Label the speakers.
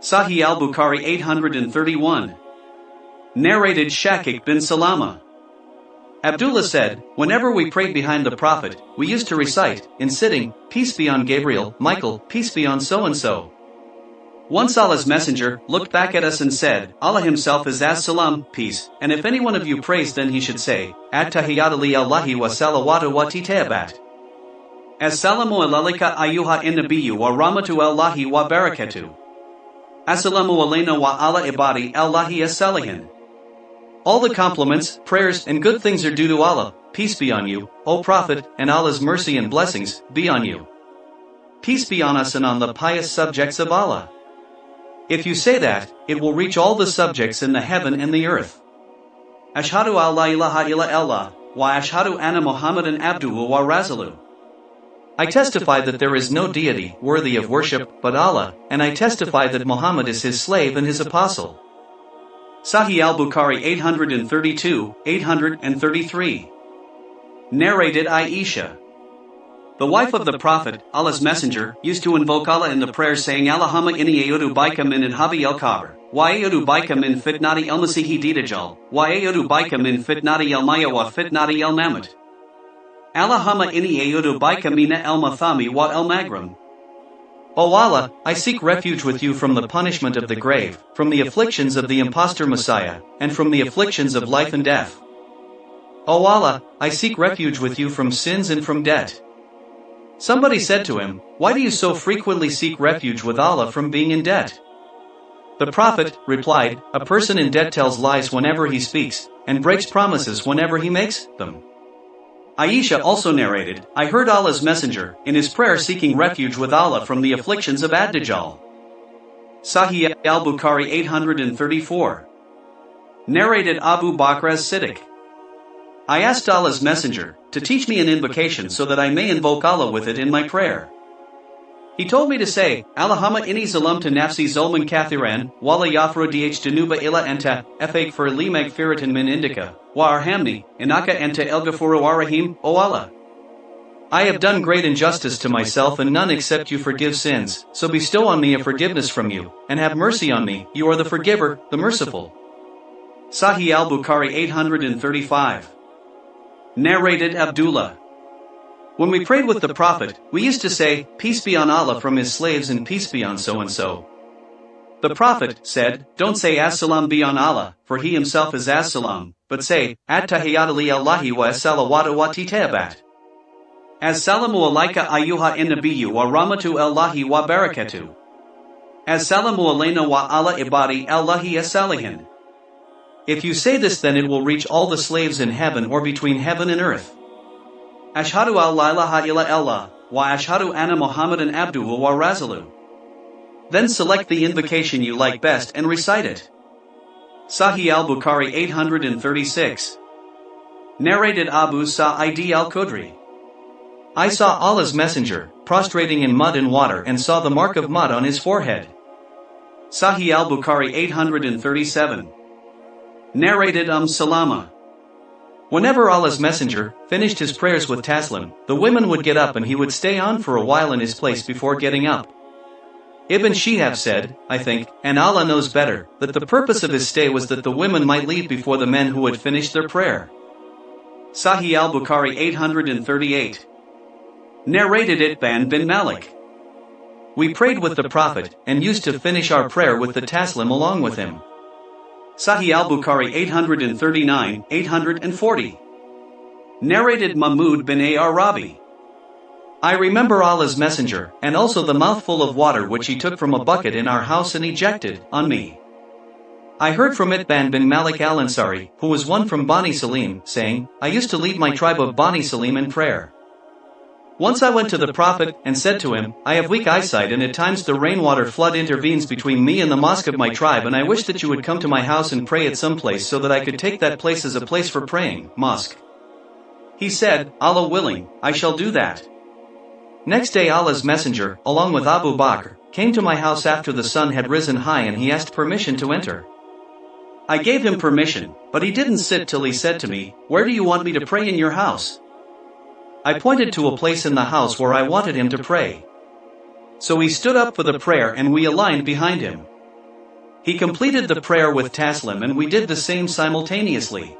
Speaker 1: Sahih al-Bukhari 831. Narrated Shakik bin Salama. Abdullah said, whenever we prayed behind the Prophet, we used to recite, in sitting, peace be on Gabriel, Michael, peace be on so-and-so. Once Allah's messenger looked back at us and said, Allah himself is as-salam, peace, and if any one of you prays then he should say, At-tahiyyatu li Allahi wa salawatu wa titayabat. As-salamu alayka ayyuha in-nabiyyu wa rahmatu Allahi wa barakatuh. Assalamu alayna wa ala ibadi Allahi as-salihin. All the compliments, prayers, and good things are due to Allah, peace be on you, O Prophet, and Allah's mercy and blessings be on you. Peace be on us and on the pious subjects of Allah. If you say that, it will reach all the subjects in the heaven and the earth. Ashhadu an la ilaha illa Allah, wa ashhadu anna Muhammadan abduhu wa rasuluhu. I testify that there is no deity worthy of worship but Allah, and I testify that Muhammad is his slave and his apostle. Sahih al-Bukhari 832, 833. Narrated Aisha. The wife of the Prophet, Allah's messenger, used to invoke Allah in the prayer saying Allahumma inni a'udhu bika min al-habi al-kabr, wa a'udhu bika min fitnati al-masihi dajjal, wa a'udhu bika min fitnati al-maya wa fitnati al-mamat. Allahumma inni a'udhu bika mina al-mathami wa al-magram. O Allah, I seek refuge with you from the punishment of the grave, from the afflictions of the impostor Messiah, and from the afflictions of life and death. O Allah, I seek refuge with you from sins and from debt. Somebody said to him, why do you so frequently seek refuge with Allah from being in debt? The Prophet replied, a person in debt tells lies whenever he speaks, and breaks promises whenever he makes them. Aisha also narrated, I heard Allah's messenger, in his prayer seeking refuge with Allah from the afflictions of Ad-Dajjal. Sahih al-Bukhari 834. Narrated Abu Bakr as-Siddiq. I asked Allah's messenger to teach me an invocation so that I may invoke Allah with it in my prayer. He told me to say, Allahumma inni zalamtu nafsi zulman kathiran, wala yafru dunuba illa anta, faghfir li maghfiratan min indika, wa arhamni, innaka anta al-ghafuru ar-rahim, O Allah. I have done great injustice to myself and none except you forgive sins, so bestow on me a forgiveness from you, and have mercy on me, you are the forgiver, the merciful. Sahih al-Bukhari 835. Narrated Abdullah. When we prayed with the Prophet, we used to say, peace be on Allah from his slaves and peace be on so-and-so. The Prophet said, don't say as-salam be on Allah, for he himself is as-salam, but say, at-tahiyyatu li Allahi wa as-salawatu wa titayabat. As-salamu alayka ayyuha in-nabiyyu wa rahmatu Allahi wa barakatuh. As-salamu alayna wa ala ibadi Allahi as-salihin. If you say this then it will reach all the slaves in heaven or between heaven and earth. Ashhadu an la ilaha illa Allah, wa ashhadu anna Muhammadan abduhu wa rasuluhu. Then select the invocation you like best and recite it. Sahih al-Bukhari 836. Narrated Abu Sa'id al-Khudri. I saw Allah's messenger, prostrating in mud and water and saw the mark of mud on his forehead. Sahih al-Bukhari 837. Narrated Salama. Whenever Allah's messenger finished his prayers with taslim, the women would get up and he would stay on for a while in his place before getting up. Ibn Shihab said, I think, and Allah knows better, that the purpose of his stay was that the women might leave before the men who had finished their prayer. Sahih al-Bukhari 838. Narrated Itban bin Malik. We prayed with the Prophet, and used to finish our prayer with the taslim along with him. Sahih al-Bukhari 839, 840. Narrated Mahmud bin Arabi. I remember Allah's messenger, and also the mouthful of water which he took from a bucket in our house and ejected on me. I heard from Itban bin Malik al-Ansari, who was one from Bani Salim, saying, I used to lead my tribe of Bani Salim in prayer. Once I went to the Prophet and said to him, I have weak eyesight and at times the rainwater flood intervenes between me and the mosque of my tribe and I wish that you would come to my house and pray at some place so that I could take that place as a place for praying, mosque. He said, Allah willing, I shall do that. Next day Allah's messenger, along with Abu Bakr, came to my house after the sun had risen high and he asked permission to enter. I gave him permission, but he didn't sit till he said to me, where do you want me to pray in your house? I pointed to a place in the house where I wanted him to pray. So he stood up for the prayer and we aligned behind him. He completed the prayer with taslim and we did the same simultaneously.